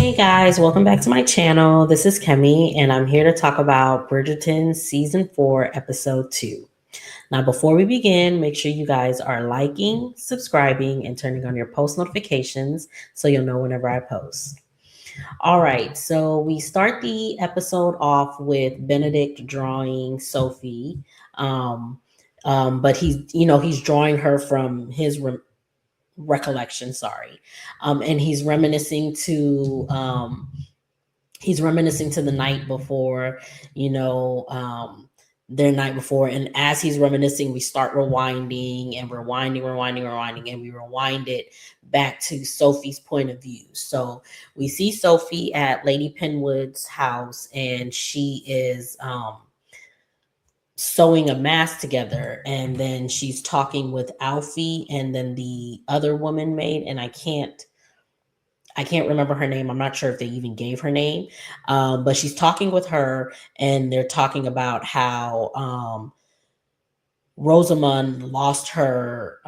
Hey guys, welcome back to my channel. This is Kemi, and I'm here to talk about Bridgerton Season 4, Episode 2. Now, before we begin, make sure you guys are liking, subscribing, and turning on your post notifications so you'll know whenever I post. All right, so we start the episode off with Benedict drawing Sophie. Um, but he's drawing her from his recollection, sorry. And he's reminiscing to the night before, you know, their night before. And as he's reminiscing, we start rewinding and rewinding, and we rewind it back to Sophie's point of view. So we see Sophie at Lady Penwood's house, and she is sewing a mask together, and then she's talking with Alfie and then the other woman maid, and I can't remember her name. I'm not sure if they even gave her name, but she's talking with her, and they're talking about how Rosamund lost her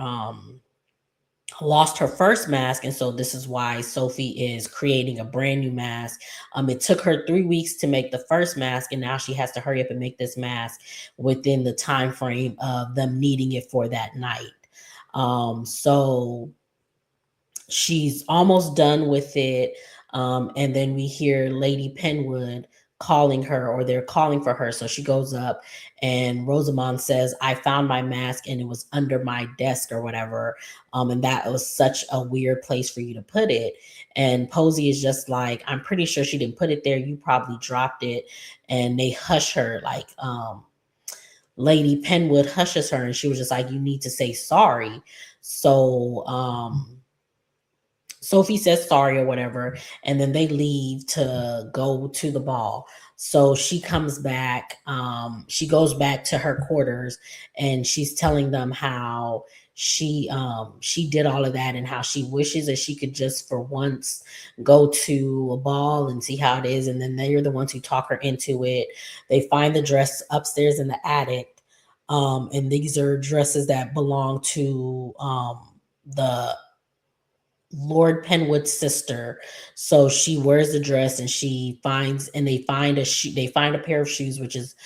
first mask, and so this is why Sophie is creating a brand new mask. It took her 3 weeks to make the first mask, and now she has to hurry up and make this mask within the time frame of them needing it for that night. So she's almost done with it. And then we hear Lady Penwood calling her, or they're calling for her. So she goes up, and Rosamond says, I found my mask and it was under my desk or whatever. And that was such a weird place for you to put it. And Posey is just like, I'm pretty sure she didn't put it there. You probably dropped it. And they hush her, like, Lady Penwood hushes her, and she was just like, you need to say sorry. So, Sophie says sorry or whatever, and then they leave to go to the ball. So she comes back. She goes back to her quarters, and she's telling them how she did all of that, and how she wishes that she could just for once go to a ball and see how it is. And then they're the ones who talk her into it. They find the dress upstairs in the attic, and these are dresses that belong to the Lord Penwood's sister. So she wears the dress, and they find a pair of shoes, which is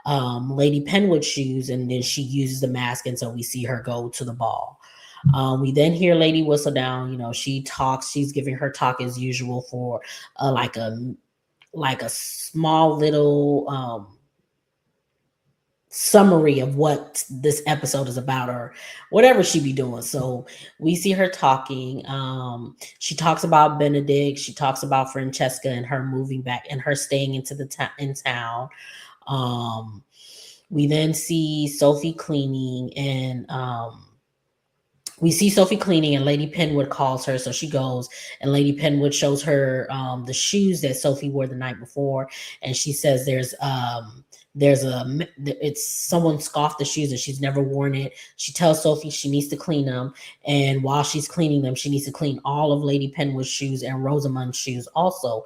Lady Penwood's shoes, and then she uses the mask, and so we see her go to the ball. We then hear Lady Whistledown. She talks. She's giving her talk as usual for like a small little summary of what this episode is about, or whatever she be doing. So we see her talking. She talks about Benedict. She talks about Francesca and her moving back and her staying in town. We then see Sophie cleaning, and Lady Penwood calls her. So she goes, and Lady Penwood shows her the shoes that Sophie wore the night before, and she says it's someone scoffed the shoes and she's never worn it. She tells Sophie she needs to clean them, and while she's cleaning them, she needs to clean all of Lady Penwood's shoes and Rosamund's shoes also.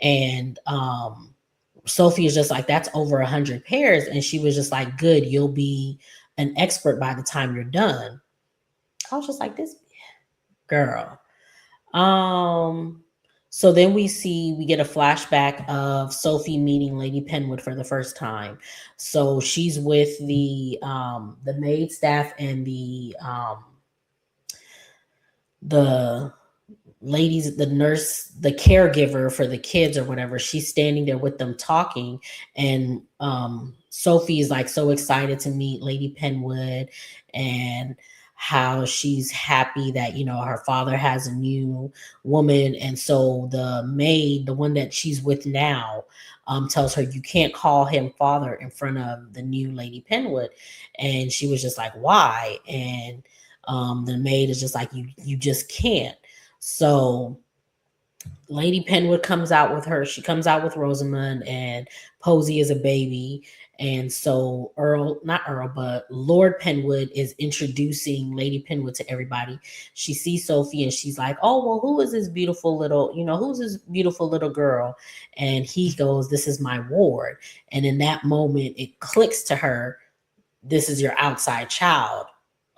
And Sophie is just like, that's over 100 pairs, and she was just like, good, you'll be an expert by the time you're done. I was just like, this girl. So then we get a flashback of Sophie meeting Lady Penwood for the first time. So she's with the maid staff and the ladies, the nurse, the caregiver for the kids or whatever. She's standing there with them talking, and Sophie is like so excited to meet Lady Penwood, and how she's happy that her father has a new woman. And so the maid, the one that she's with now, tells her, you can't call him father in front of the new Lady Penwood. And she was just like, why? And the maid is just like, you just can't. So Lady Penwood comes out with her. She comes out with Rosamund, and Posey is a baby. And so not Earl, but Lord Penwood is introducing Lady Penwood to everybody. She sees Sophie, and she's like, oh, well, who's this beautiful little girl? And he goes, this is my ward. And in that moment, it clicks to her, this is your outside child.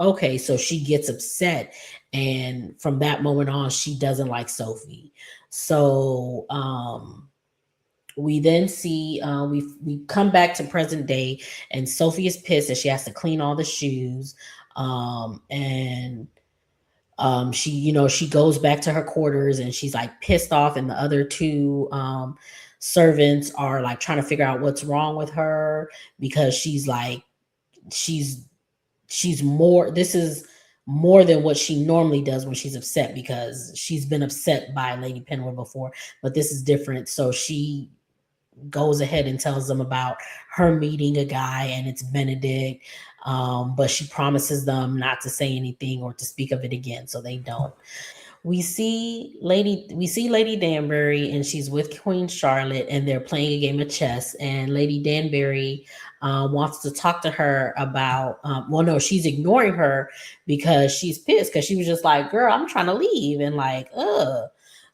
Okay, so she gets upset, And from that moment on, she doesn't like Sophie. So we then see we come back to present day, and Sophie is pissed that she has to clean all the shoes. And she, she goes back to her quarters, and she's like pissed off, and the other two servants are like trying to figure out what's wrong with her, because she's like, she's she's more this is more than what she normally does when she's upset, because she's been upset by Lady Penwood before, but this is different. So she goes ahead and tells them about her meeting a guy, and it's Benedict. But she promises them not to say anything or to speak of it again, so they don't. We see Lady Danbury, and she's with Queen Charlotte, and they're playing a game of chess, and Lady Danbury wants to talk to her about, well, no, she's ignoring her because she's pissed, because she was just like, girl, I'm trying to leave, and like,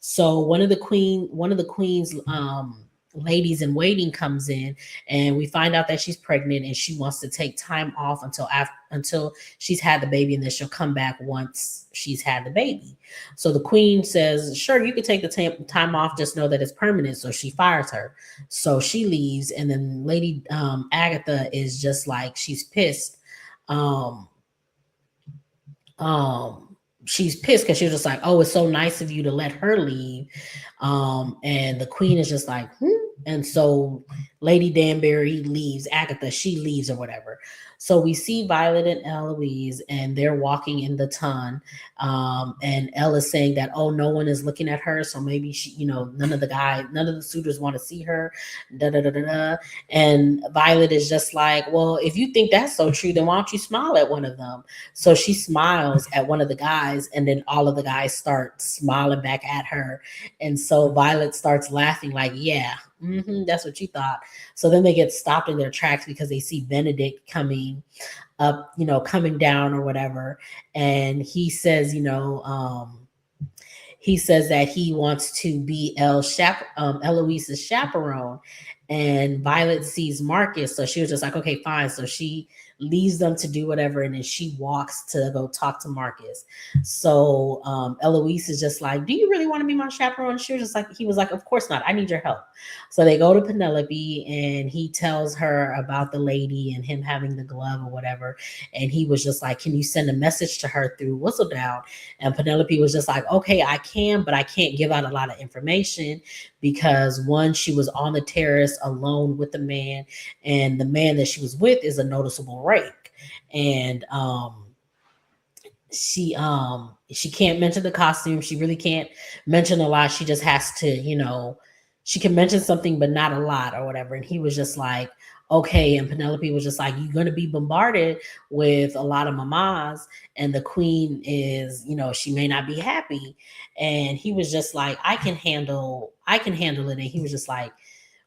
so one of the queen's ladies in waiting comes in, and we find out that she's pregnant, and she wants to take time off until she's had the baby, and then she'll come back once she's had the baby. So the queen says, sure, you can take the time off, just know that it's permanent. So she fires her. So she leaves, and then Lady Agatha is just like, she's pissed. Um, she's pissed because she was just like, oh, it's so nice of you to let her leave. And the queen is just like, hmm. And so Lady Danbury leaves, Agatha, she leaves or whatever. So we see Violet and Eloise, and they're walking in the ton. And Ella's saying that, oh, no one is looking at her. So maybe she, none of the suitors want to see her. Da, da, da, da, da. And Violet is just like, well, if you think that's so true, then why don't you smile at one of them? So she smiles at one of the guys, and then all of the guys start smiling back at her. And so Violet starts laughing, like, yeah, that's what you thought. So then they get stopped in their tracks because they see Benedict coming up, coming down or whatever. And he says that he wants to be Eloise's chaperone. And Violet sees Marcus, so she was just like, okay, fine. So she leaves them to do whatever, and then she walks to go talk to Marcus. So Eloise is just like, do you really want to be my chaperone? She was just like, he was like, of course not. I need your help. So they go to Penelope, and he tells her about the lady and him having the glove or whatever. And he was just like, can you send a message to her through Whistledown? And Penelope was just like, okay, I can, but I can't give out a lot of information, because one, she was on the terrace alone with the man, and the man that she was with is a noticeable rake. And she can't mention the costume. She really can't mention a lot. She just has to, she can mention something but not a lot or whatever. And he was just like, okay. And Penelope was just like, you're going to be bombarded with a lot of mamas, and the queen is, she may not be happy. And he was just like, I can handle it. And he was just like,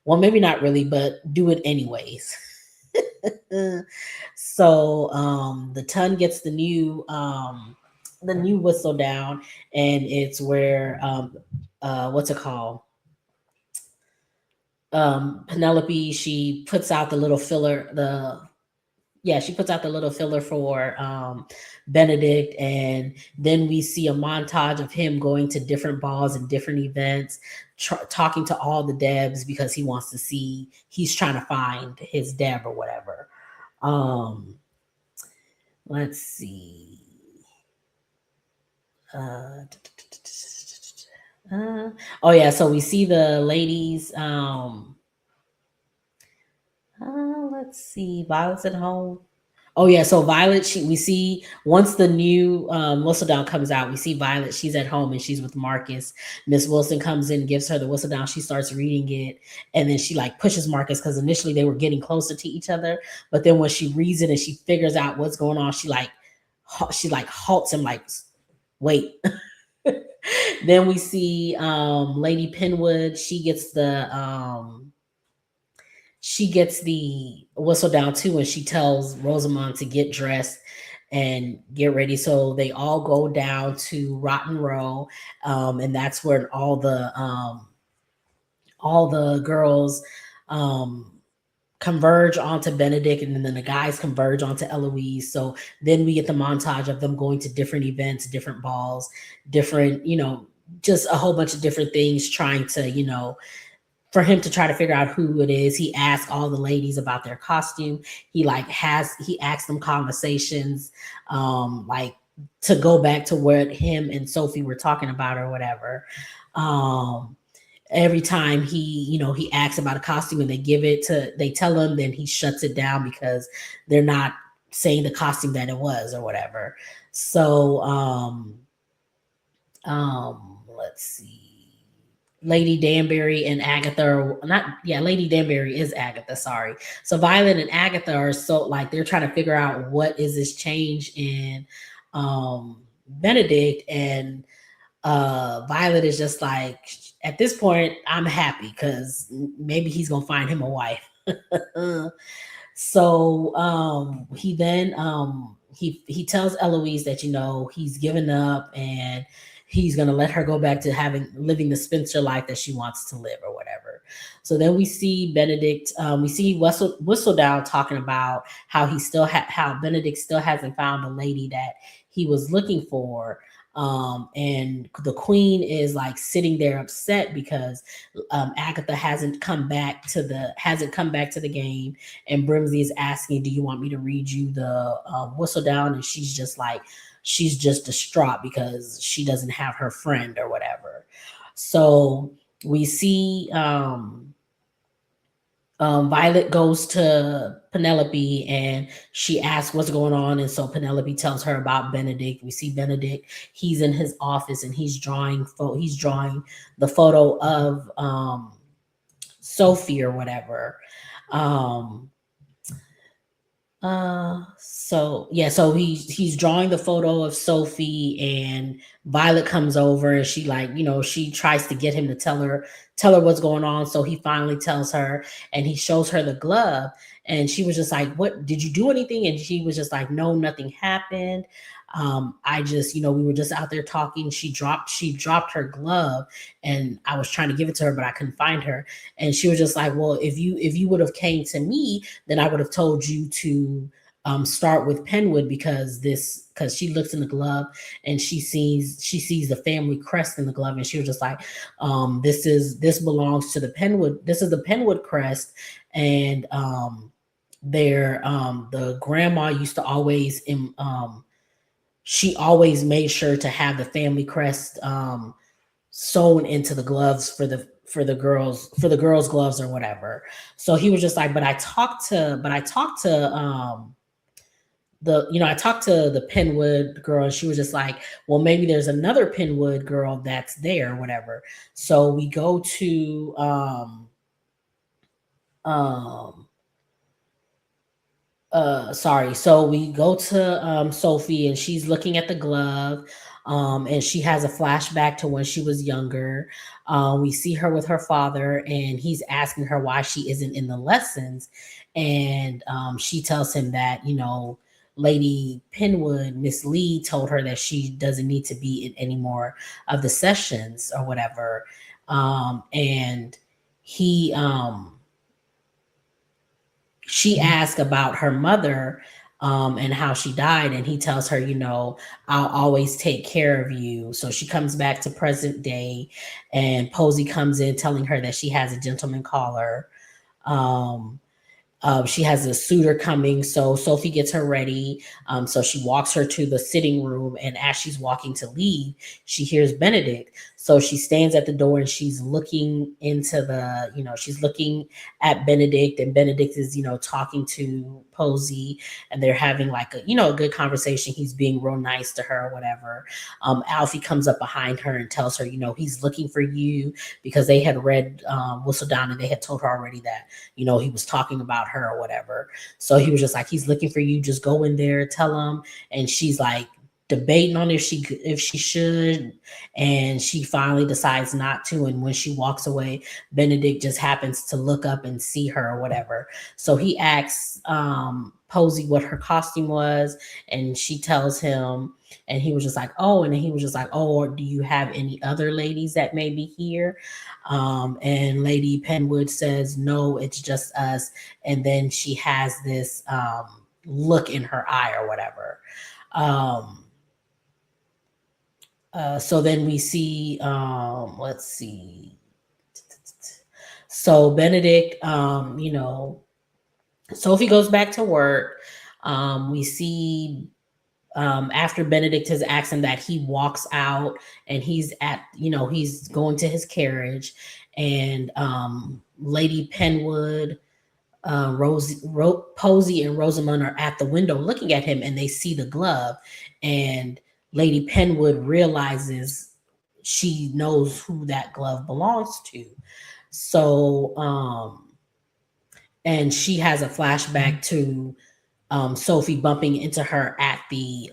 well, maybe not really, but do it anyways. So the ton gets the new whistle down, and it's where what's it called? Penelope, she puts out the little filler, she puts out the little filler for Benedict, and then we see a montage of him going to different balls and different events, talking to all the Debs, because he's trying to find his Deb or whatever. Um, let's see. Uh, oh yeah, so we see the ladies. Let's see, Violet's at home. Oh yeah, so Violet, we see once the new Whistledown comes out, we see Violet. She's at home, and she's with Marcus. Miss Wilson comes in, gives her the Whistledown. She starts reading it, and then she like pushes Marcus, because initially they were getting closer to each other, but then when she reads it and she figures out what's going on, she like halts him, like, wait. Then we see Lady Penwood. She gets the whistle down too, and she tells Rosamond to get dressed and get ready. So they all go down to Rotten Row, and that's where all the girls um, converge onto Benedict, and then the guys converge onto Eloise. So then we get the montage of them going to different events, different balls, different, just a whole bunch of different things, trying to, for him to try to figure out who it is. He asks all the ladies about their costume. He asks them conversations, like to go back to what him and Sophie were talking about or whatever. Um, every time he asks about a costume and they tell him, then he shuts it down because they're not saying the costume that it was or whatever. So let's see. Lady Danbury and Agatha are not, yeah, Lady Danbury is Agatha, sorry. So Violet and Agatha are so like they're trying to figure out what is this change in Benedict, and Violet is just like, at this point, I'm happy because maybe he's gonna find him a wife. So he then he tells Eloise that he's given up and he's gonna let her go back to living the spinster life that she wants to live or whatever. So then we see Benedict, we see Whistledown talking about how how Benedict still hasn't found the lady that he was looking for. And the queen is like sitting there upset because Agatha hasn't come back to the game, and Brimsey is asking, "Do you want me to read you the whistle down?" And she's just distraught because she doesn't have her friend or whatever. So we see Violet goes to Penelope and she asks what's going on. And so Penelope tells her about Benedict. We see Benedict, he's in his office and he's drawing the photo of Sophie or whatever. So he's drawing the photo of Sophie, and Violet comes over and she tries to get him to tell her what's going on. So he finally tells her and he shows her the glove, and she was just like, "What, did you do anything?" And she was just like, "No, nothing happened. I just, we were just out there talking. She dropped her glove and I was trying to give it to her, but I couldn't find her." And she was just like, "Well, if you would have came to me, then I would have told you to start with Penwood because she looks in the glove and she sees the family crest in the glove, and she was just like, this belongs to the Penwood. This is the Penwood crest, and the grandma used to always she always made sure to have the family crest sewn into the gloves for the girls' gloves or whatever." So he was just like, I talked to the Penwood girl, and she was just like, "Well, maybe there's another Penwood girl that's there, whatever." So we go to so we go to Sophie, and she's looking at the glove, and she has a flashback to when she was younger. We see her with her father, and he's asking her why she isn't in the lessons, and she tells him that Lady Penwood, Miss Lee, told her that she doesn't need to be in any more of the sessions or whatever. And he she asked about her mother and how she died, and he tells her, "I'll always take care of you." So she comes back to present day, and Posey comes in telling her that she has a gentleman caller. She has a suitor coming, so Sophie gets her ready. So she walks her to the sitting room, and as she's walking to leave, she hears Benedict. So she stands at the door and she's looking she's looking at Benedict, and Benedict is, talking to Posey, and they're having like a good conversation. He's being real nice to her or whatever. Alfie comes up behind her and tells her, he's looking for you, because they had read Whistledown, and they had told her already that, he was talking about her or whatever. So he was just like, "He's looking for you. Just go in there, tell him." And she's like debating on if she should, and she finally decides not to. And when she walks away, Benedict just happens to look up and see her or whatever. So he asks Posey what her costume was, and she tells him, And he was just like, oh, and then he was just like, oh, or do you have any other ladies that may be here? And Lady Penwood says, no, it's just us. And then she has this look in her eye or whatever. Um, so then we see, let's see. So Benedict, Sophie goes back to work. We see after Benedict has asked him that, he walks out and he's going to his carriage, and Lady Penwood, Posey, and Rosamund are at the window looking at him, and they see the glove, and Lady Penwood realizes she knows who that glove belongs to. So, and she has a flashback to Sophie bumping into her at the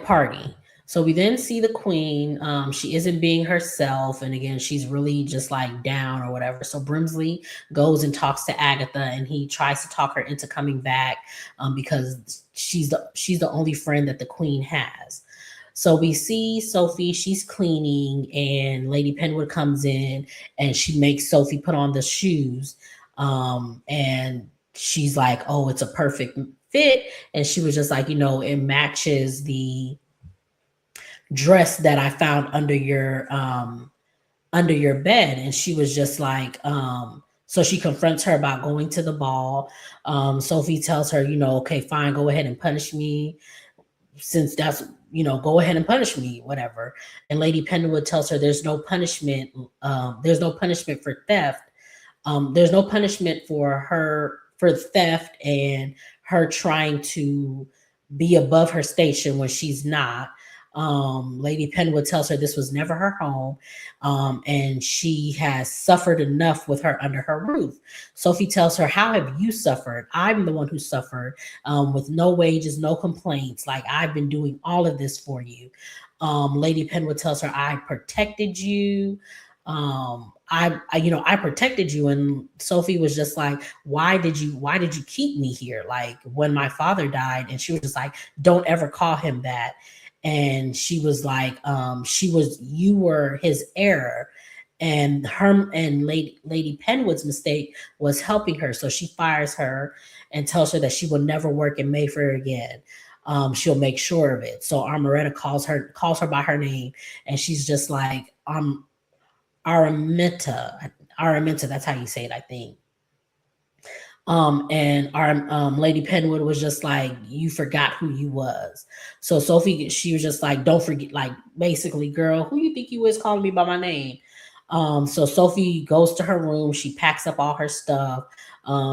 party. So we then see the queen. She isn't being herself, and again, she's really just like down or whatever. So Brimsley goes and talks to Agatha, and he tries to talk her into coming back because she's the only friend that the queen has. So we see Sophie, she's cleaning, and Lady Penwood comes in and she makes Sophie put on the shoes. And she's like, oh, it's a perfect fit. And she was just like, it matches the dress that I found under your bed. And she was just like, so she confronts her about going to the ball. Sophie tells her, okay, fine, go ahead and punish me, since that's, go ahead and punish me, whatever. And Lady Penwood tells her there's no punishment. There's no punishment for theft. There's no punishment for her for theft and her trying to be above her station when she's not. Lady Penwood tells her this was never her home, and she has suffered enough with her under her roof. Sophie tells her, how have you suffered? I'm the one who suffered, with no wages, no complaints. Like, I've been doing all of this for you. Lady Penwood tells her, I protected you. I protected you. And Sophie was just like, why did you keep me here? Like, when my father died. And she was just like, don't ever call him that. And she was like, you were his heir. And Lady Penwood's mistake was helping her. So she fires her and tells her that she will never work in Mayfair again. She'll make sure of it. So Armoretta calls her by her name, and she's just like, Araminta, that's how you say it, I think. And our Lady Penwood was just like, you forgot who you was. So Sophie, she was just like, don't forget, like, basically, girl, who you think you is calling me by my name? So Sophie goes to her room. She packs up all her stuff.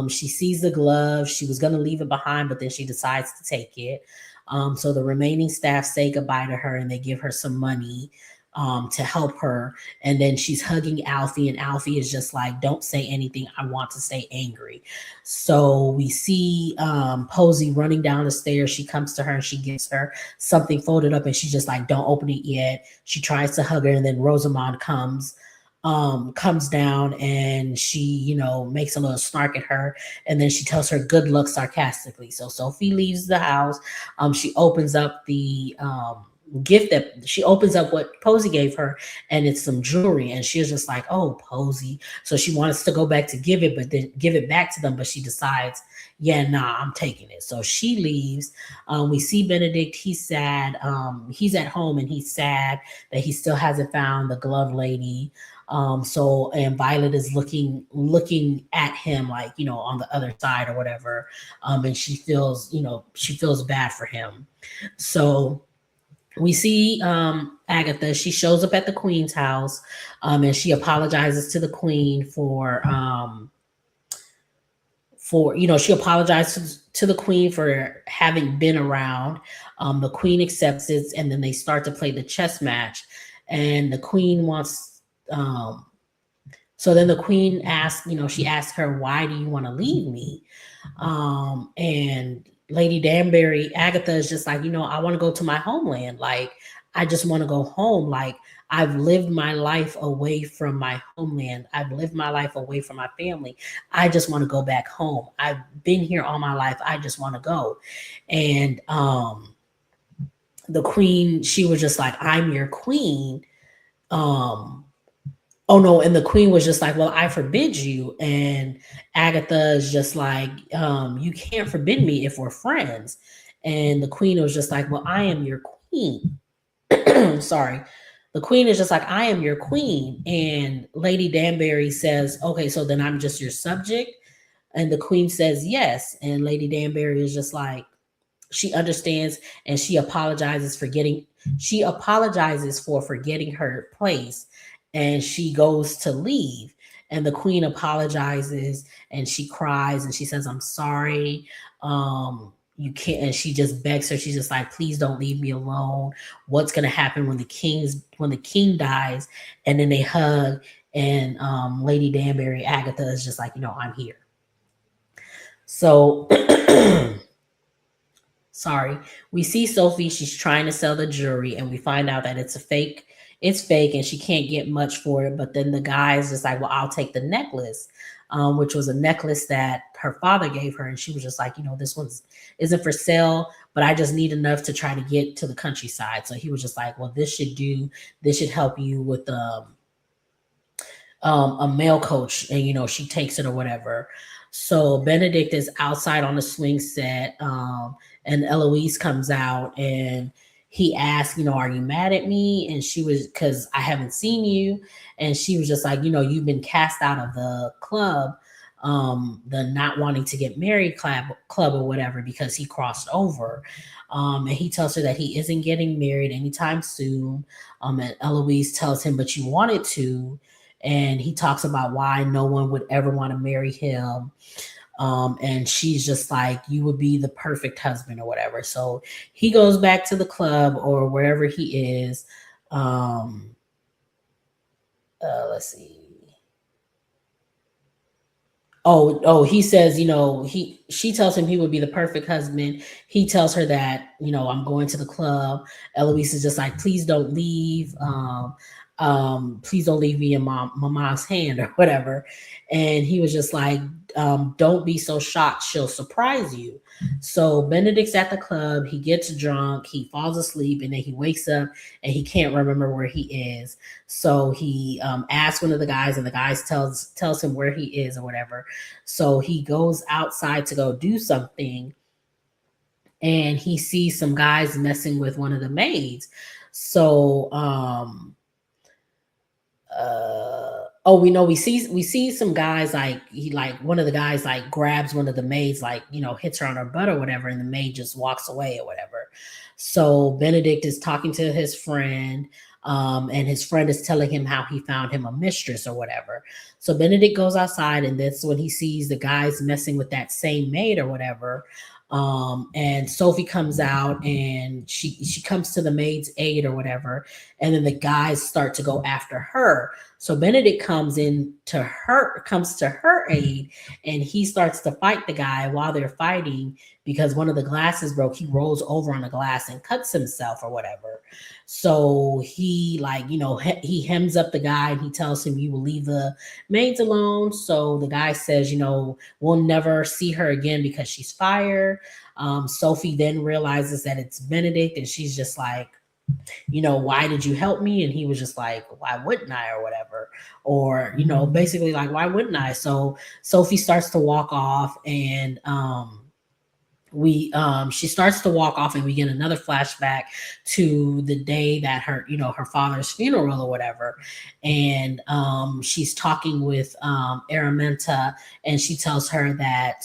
She sees the glove. She was going to leave it behind, but then she decides to take it. So the remaining staff say goodbye to her, and they give her some money to help her. And then she's hugging Alfie, and Alfie is just like, don't say anything. I want to stay angry. So we see Posey running down the stairs. She comes to her and she gives her something folded up, and she's just like, don't open it yet. She tries to hug her, and then Rosamond comes down, and she, makes a little snark at her, and then she tells her good luck sarcastically. So Sophie leaves the house. She opens up the gift that she opens up what Posey gave her, and it's some jewelry, and she's just like, oh, Posey. So she wants to go back to give it, but then give it back to them, but she decides, yeah, nah, I'm taking it. So she leaves. We see Benedict. He's sad. He's at home, and he's sad that he still hasn't found the glove lady. And Violet is looking at him, like, on the other side or whatever. And she feels bad for him. So we see Agatha. She shows up at the queen's house, and she apologizes to the queen she apologizes to the queen for having been around. The queen accepts it, and then they start to play the chess match, and the queen wants. So then the queen asks, she asks her, why do you want to leave me? And Lady Danbury, Agatha is just like, I want to go to my homeland. Like, I just want to go home. Like, I've lived my life away from my homeland. I've lived my life away from my family. I just want to go back home. I've been here all my life. I just want to go. And the queen, she was just like, I'm your queen. Um, oh no, and the queen was just like, well, I forbid you. And Agatha is just like, you can't forbid me if we're friends. And the queen was just like, well, I am your queen. Sorry. The queen is just like, I am your queen. And Lady Danbury says, okay, so then I'm just your subject. And the queen says, yes. And Lady Danbury is just like, she understands, and she apologizes for forgetting her place, and she goes to leave. And the queen apologizes, and she cries, and she says, I'm sorry. You can't. And she just begs her, she's just like, please don't leave me alone. What's going to happen when the king dies? And then they hug, and Lady Danbury, Agatha, is just like, I'm here. So sorry, we see Sophie, she's trying to sell the jewelry, and we find out that it's fake, and she can't get much for it. But then the guy is just like, well, I'll take the necklace, which was a necklace that her father gave her. And she was just like, this one's isn't for sale, but I just need enough to try to get to the countryside. So he was just like, well, this should help you with a male coach. And she takes it or whatever. So Benedict is outside on the swing set, and Eloise comes out, and he asked, are you mad at me? And she was, because I haven't seen you. And she was just like, you've been cast out of the club, the not wanting to get married club or whatever, because he crossed over. And he tells her that he isn't getting married anytime soon. And Eloise tells him, but you wanted to. And he talks about why no one would ever want to marry him. And she's just like, you would be the perfect husband or whatever. So he goes back to the club or wherever he is. Let's see. He says, she tells him he would be the perfect husband. He tells her that, I'm going to the club. Eloise is just like, please don't leave. Please don't leave me in my mom's hand or whatever. And he was just like, don't be so shocked, she'll surprise you. So Benedict's at the club, he gets drunk, he falls asleep, and then he wakes up and he can't remember where he is. So he asks one of the guys, and the guys tells him where he is or whatever. So he goes outside to go do something, and he sees some guys messing with one of the maids. So we see some guys, like one of the guys like grabs one of the maids, like hits her on her butt or whatever, and the maid just walks away or whatever. So Benedict is talking to his friend, and his friend is telling him how he found him a mistress or whatever. So Benedict goes outside, and that's when he sees the guys messing with that same maid or whatever. And Sophie comes out, and she comes to the maid's aid or whatever, and then the guys start to go after her. So Benedict comes to her aid, and he starts to fight the guy. While they're fighting, because one of the glasses broke, he rolls over on the glass and cuts himself or whatever. So he he hems up the guy, and he tells him, you will leave the maids alone. So the guy says, we'll never see her again because she's fired. Sophie then realizes that it's Benedict, and she's just like, why did you help me? And he was just like, why wouldn't I, or whatever, or basically like, why wouldn't I? So Sophie starts to walk off, and she starts to walk off, and we get another flashback to the day that her father's funeral or whatever. And she's talking with Araminta, and she tells her that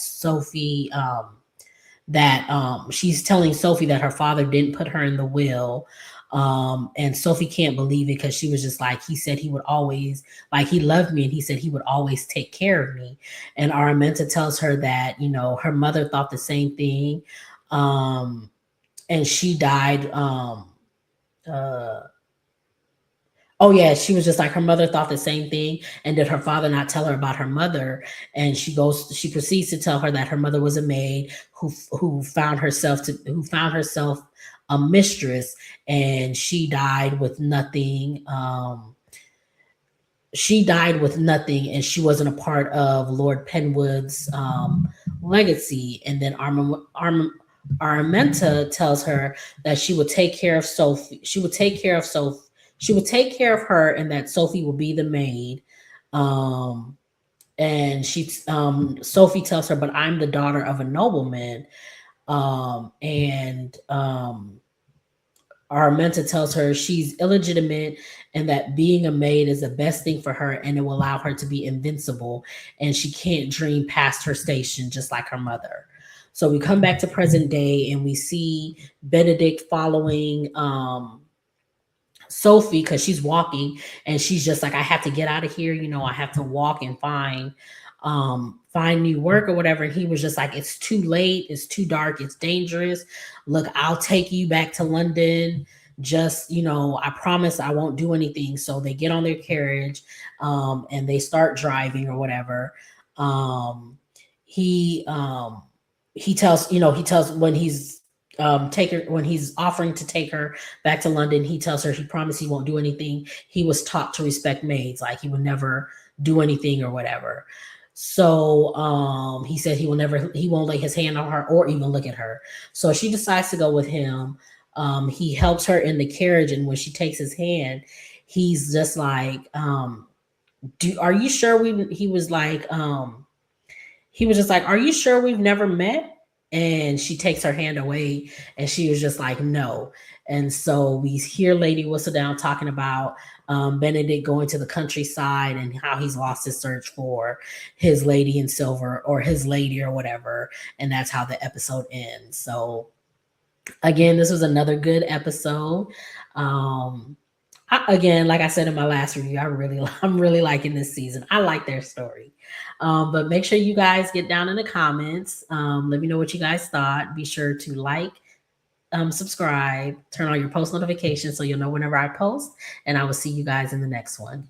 she's telling Sophie that her father didn't put her in the will. And Sophie can't believe it, because she was just like, he said he would always, like, he loved me, and he said he would always take care of me. And Araminta tells her that, her mother thought the same thing. And she died. She was just like, her mother thought the same thing. And did her father not tell her about her mother? And she proceeds to tell her that her mother was a maid who found herself a mistress, and she died with nothing. She died with nothing, and she wasn't a part of Lord Penwood's legacy. And then Armenta tells her that she would take care of Sophie. She would take care of Sophie. She would take care of her, and that Sophie will be the maid. Um, and Sophie tells her, "But I'm the daughter of a nobleman." And Armenta tells her she's illegitimate and that being a maid is the best thing for her and it will allow her to be invincible and she can't dream past her station just like her mother. So we come back to present day and we see Benedict following Sophie because she's walking and she's just like, I have to get out of here. I have to walk and find new work or whatever. And he was just like, it's too late. It's too dark. It's dangerous. Look, I'll take you back to London. Just, I promise I won't do anything. So they get on their carriage and they start driving or whatever. He tells when when he's offering to take her back to London, he tells her he promised he won't do anything. He was taught to respect maids, like he would never do anything or whatever. So he said he won't lay his hand on her or even look at her. So she decides to go with him. He helps her in the carriage, and when she takes his hand, he's just like, are you sure he was just like, are you sure we've never met? And she takes her hand away and she was just like, no. And so we hear Lady Whistledown talking about Benedict going to the countryside and how he's lost his search for his lady in silver or his lady or whatever. And that's how the episode ends. So again, this was another good episode. Again, like I said in my last review, I'm really liking this season. I like their story. But make sure you guys get down in the comments. Let me know what you guys thought. Be sure to like, subscribe, turn on your post notifications so you'll know whenever I post. And I will see you guys in the next one.